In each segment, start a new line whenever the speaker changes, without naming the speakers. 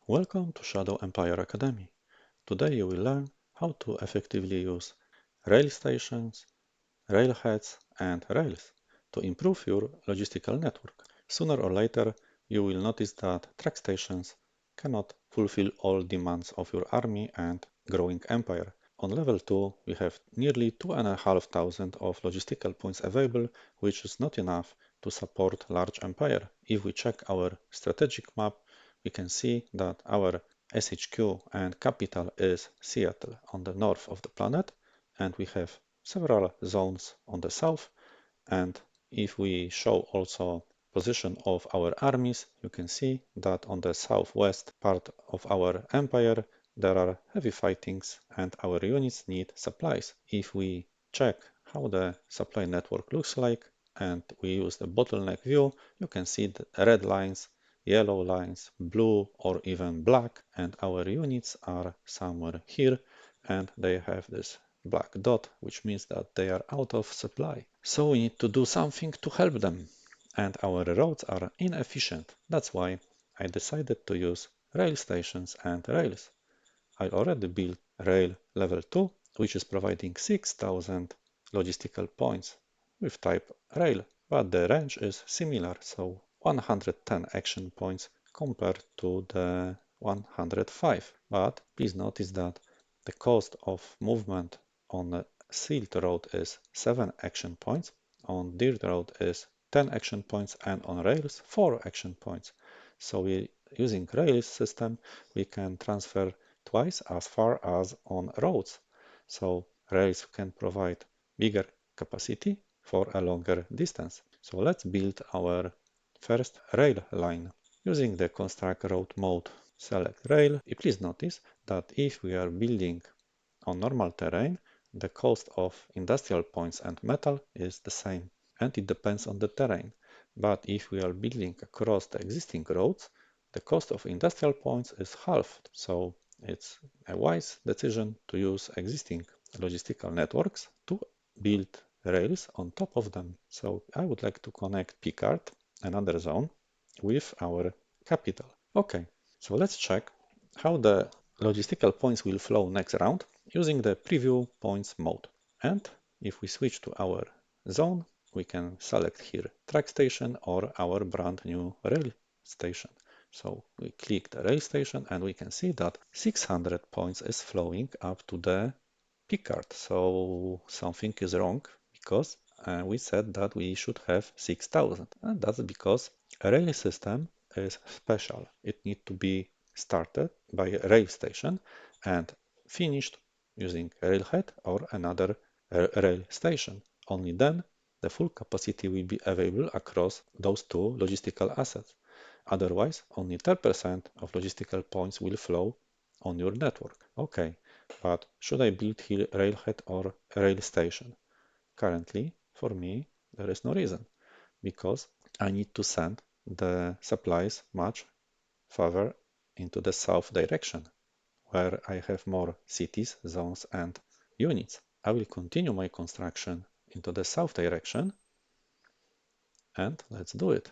Welcome to Shadow Empire Academy. Today you will learn how to effectively use rail stations, railheads, and rails to improve your logistical network. Sooner or later, you will notice that track stations cannot fulfill all demands of your army and growing empire. On level 2, we have nearly 2,500 of logistical points available, which is not enough to support large empire. If we check our strategic map, we can see that our SHQ and capital is Seattle on the north of the planet, and we have several zones on the south. And if we show also position of our armies, you can see that on the southwest part of our empire there are heavy fightings and our units need supplies. If we check how the supply network looks like and we use the bottleneck view, you can see the red lines, yellow lines, blue or even black, and our units are somewhere here and they have this black dot, which means that they are out of supply. So we need to do something to help them. And our roads are inefficient. That's why I decided to use rail stations and rails. I already built rail level 2, which is providing 6,000 logistical points with type rail, but the range is similar, so 110 action points compared to the 105. But please notice that the cost of movement on a sealed road is 7 action points, on dirt road is 10 action points, and on rails 4 action points. So using rails system, we can transfer twice as far as on roads. So rails can provide bigger capacity for a longer distance. So let's build our first rail line. Using the construct road mode, select rail. Please notice that if we are building on normal terrain, the cost of industrial points and metal is the same, and it depends on the terrain. But if we are building across the existing roads, the cost of industrial points is halved. So it's a wise decision to use existing logistical networks to build rails on top of them. So I would like to connect Picard, another zone, with our capital. Okay, so let's check how the logistical points will flow next round using the preview points mode. And if we switch to our zone, we can select here track station or our brand new rail station. So we click the rail station and we can see that 600 points is flowing up to the Picard. So something is wrong because we said that we should have 6,000, and that's because a rail system is special. It needs to be started by a rail station and finished using railhead or another rail station. Only then the full capacity will be available across those two logistical assets. Otherwise, only 10% of logistical points will flow on your network. Okay, but should I build here railhead or rail station? Currently, for me, there is no reason because I need to send the supplies much further into the south direction where I have more cities, zones, and units. I will continue my construction into the south direction and let's do it.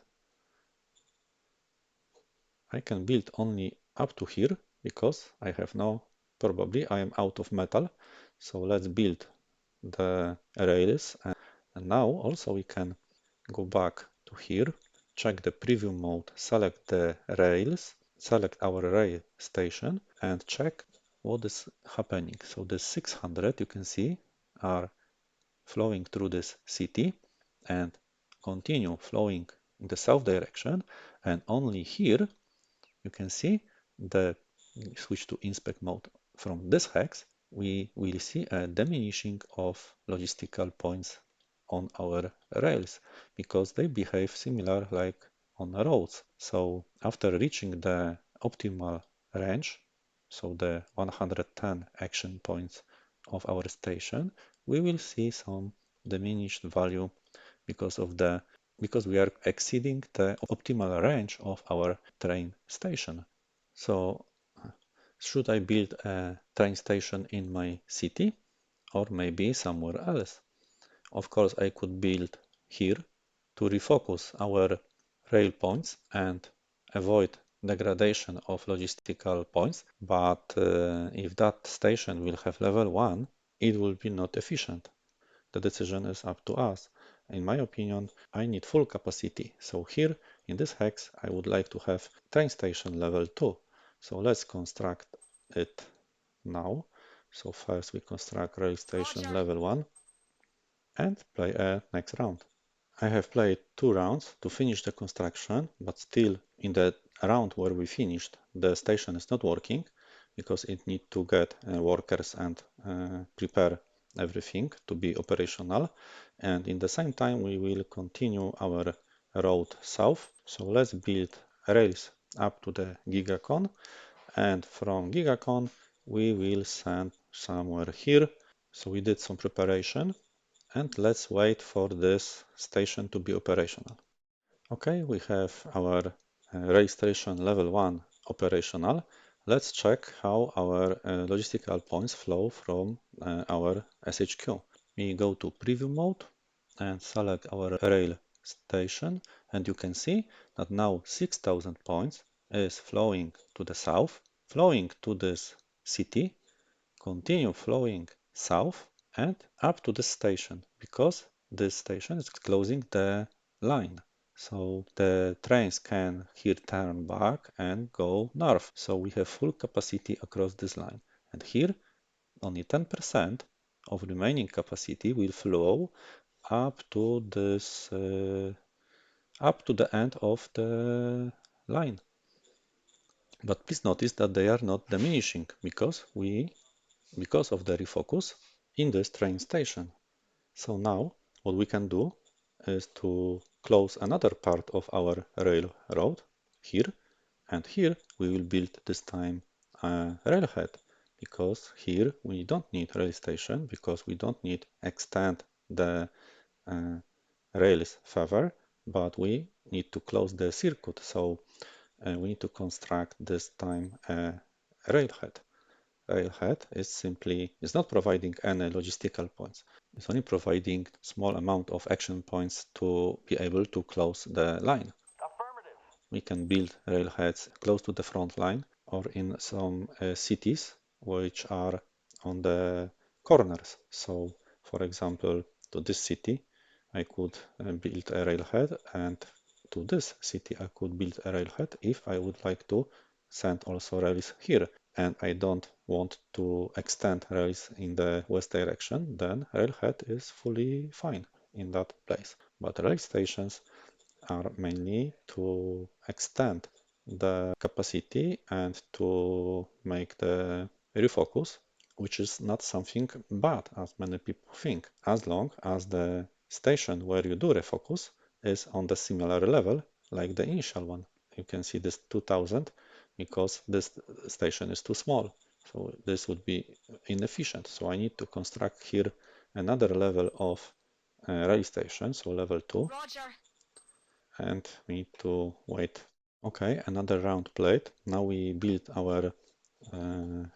I can build only up to here because I have now, probably I am out of metal. So let's build the rails and now also we can go back to here, check the preview mode, select the rails, select our rail station and check what is happening. So the 600 you can see are flowing through this city and continue flowing in the south direction, and only here you can see the switch to inspect mode. From this hex we will see a diminishing of logistical points on our rails because they behave similar like on roads. So after reaching the optimal range, so the 110 action points of our station, we will see some diminished value because we are exceeding the optimal range of our train station. So should I build a train station in my city or maybe somewhere else? Of course, I could build here to refocus our rail points and avoid degradation of logistical points, but if that station will have level 1, it will be not efficient. The decision is up to us. In my opinion, I need full capacity. So here in this hex, I would like to have train station level 2. So let's construct it now. So first we construct rail station level 1 and play a next round. I have played 2 rounds to finish the construction, but still in the round where we finished, the station is not working because it needs to get workers and prepare everything to be operational. And in the same time, we will continue our road south. So let's build rails up to the Gigacon. And from Gigacon, we will send somewhere here. So we did some preparation and let's wait for this station to be operational. Okay, we have our rail station level 1 operational. Let's check how our logistical points flow from our SHQ. We go to preview mode and select our rail station, and you can see that now 6,000 points is flowing to the south, flowing to this city, continue flowing south and up to the station because this station is closing the line. So the trains can here turn back and go north. So we have full capacity across this line. And here only 10% of remaining capacity will flow up to this up to the end of the line. But please notice that they are not diminishing because of the refocus in this train station. So now what we can do is to close another part of our railroad here, and here we will build this time a railhead because here we don't need rail station because we don't need extend the uh, rails further, but we need to close the circuit. So we need to construct this time a railhead. Railhead is not providing any logistical points. It's only providing small amount of action points to be able to close the line. We can build railheads close to the front line or in some cities which are on the corners. So, for example, to this city, I could build a railhead, and to this city, I could build a railhead if I would like to send also rails here. And I don't want to extend rails in the west direction, then railhead is fully fine in that place. But rail stations are mainly to extend the capacity and to make the refocus, which is not something bad as many people think, as long as the station where you do refocus is on the similar level like the initial one. You can see this 2000 because this station is too small. So this would be inefficient. So I need to construct here another level of rail station, so level 2.
Roger.
And we need to wait. Okay, another round played. Now we build our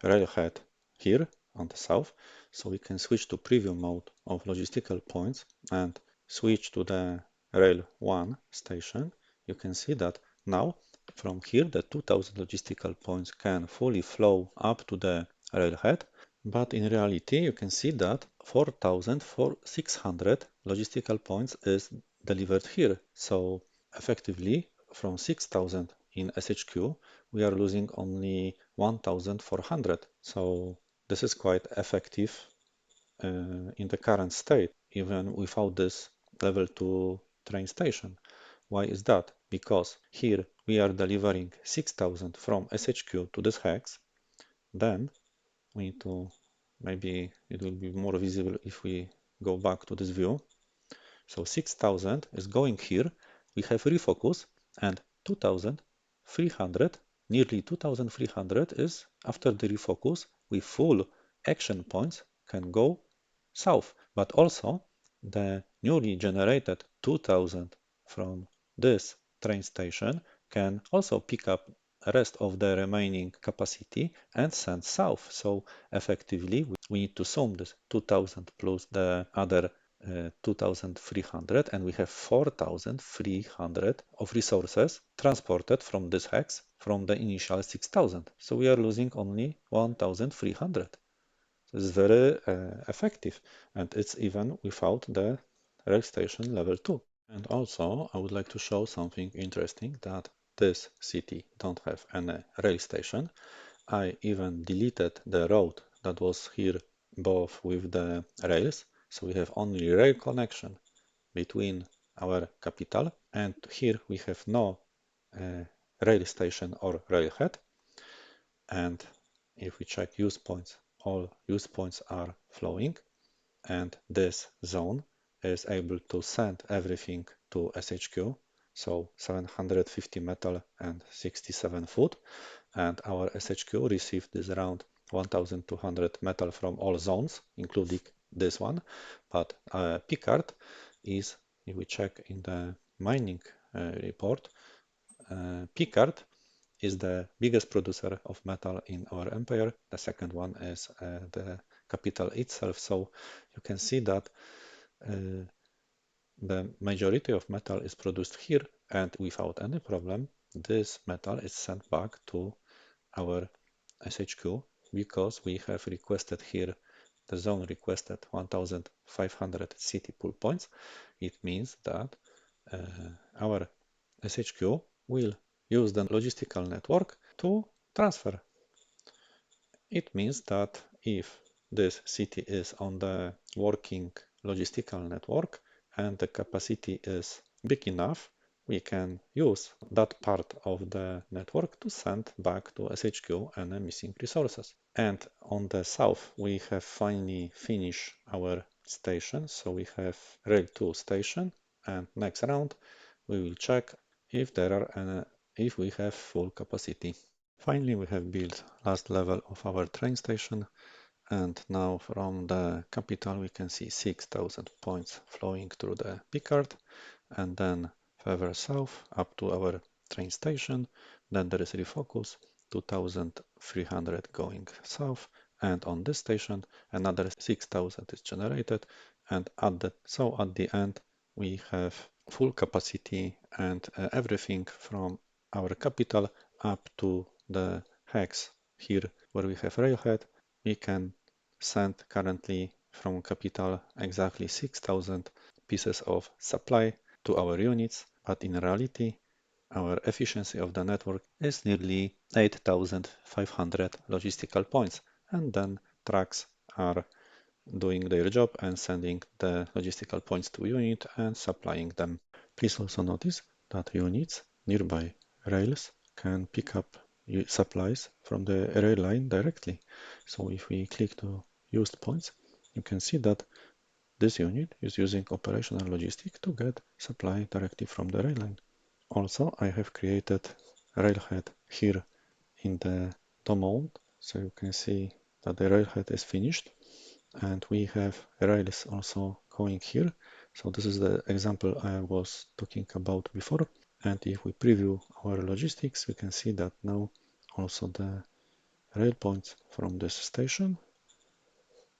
railhead here on the south, so we can switch to preview mode of logistical points and switch to the rail 1 station. You can see that now from here the 2000 logistical points can fully flow up to the railhead, but in reality you can see that 4600 logistical points is delivered here. So effectively, from 6,000 in SHQ, we are losing only 1,400. So this is quite effective in the current state, even without this level 2 train station. Why is that? Because here we are delivering 6,000 from SHQ to this hex. Then we need to, maybe it will be more visible if we go back to this view. So 6,000 is going here. We have refocus and 2,300, nearly 2,300 is after the refocus with full action points can go south. But also the newly generated 2,000 from this train station can also pick up rest of the remaining capacity and send south. So effectively we need to sum this 2000 plus the other 2,300 and we have 4,300 of resources transported from this hex from the initial 6,000. So we are losing only 1,300. So it's very effective, and it's even without the rail station level 2. And also I would like to show something interesting, that this city don't have any rail station. I even deleted the road that was here both with the rails, so we have only rail connection between our capital, and here we have no rail station or railhead. And if we check use points, all use points are flowing, and this zone is able to send everything to SHQ, so 750 metal and 67 foot, and our SHQ received this around 1200 metal from all zones, including this one, but Picard is, if we check in the mining report, Picard is the biggest producer of metal in our empire. The second one is the capital itself. So you can see that the majority of metal is produced here, and without any problem, this metal is sent back to our SHQ because we have requested here, the zone requested 1500 city pull points. It means that our SHQ will use the logistical network to transfer. It means that if this city is on the working logistical network and the capacity is big enough, we can use that part of the network to send back to SHQ any missing resources. And on the south, we have finally finished our station. So we have Rail 2 station, and next round we will check if there are any, if we have full capacity. Finally, we have built last level of our train station, and now from the capital we can see 6,000 points flowing through the Picard, and then further south up to our train station. Then there is refocus, 2,300 going south, and on this station another 6,000 is generated, and at the end we have full capacity, and everything from our capital up to the hex here where we have railhead, we can send currently from capital exactly 6,000 pieces of supply to our units, but in reality our efficiency of the network is nearly 8,500 logistical points, and then trucks are doing their job and sending the logistical points to unit and supplying them. Please also notice that units nearby rails can pick up supplies from the rail line directly. So if we click to used points, you can see that this unit is using operational logistic to get supply directly from the rail line. Also, I have created railhead here in the domain, so you can see that the railhead is finished, and we have rails also going here. So this is the example I was talking about before. And if we preview our logistics, we can see that now also the rail points from this station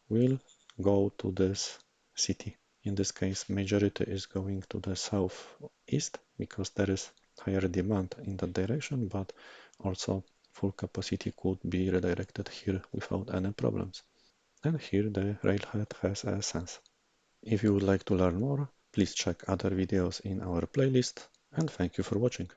will go to this city. In this case, majority is going to the southeast because there is higher demand in that direction, but also full capacity could be redirected here without any problems. And here the railhead has a sense. If you would like to learn more, please check other videos in our playlist, and thank you for watching.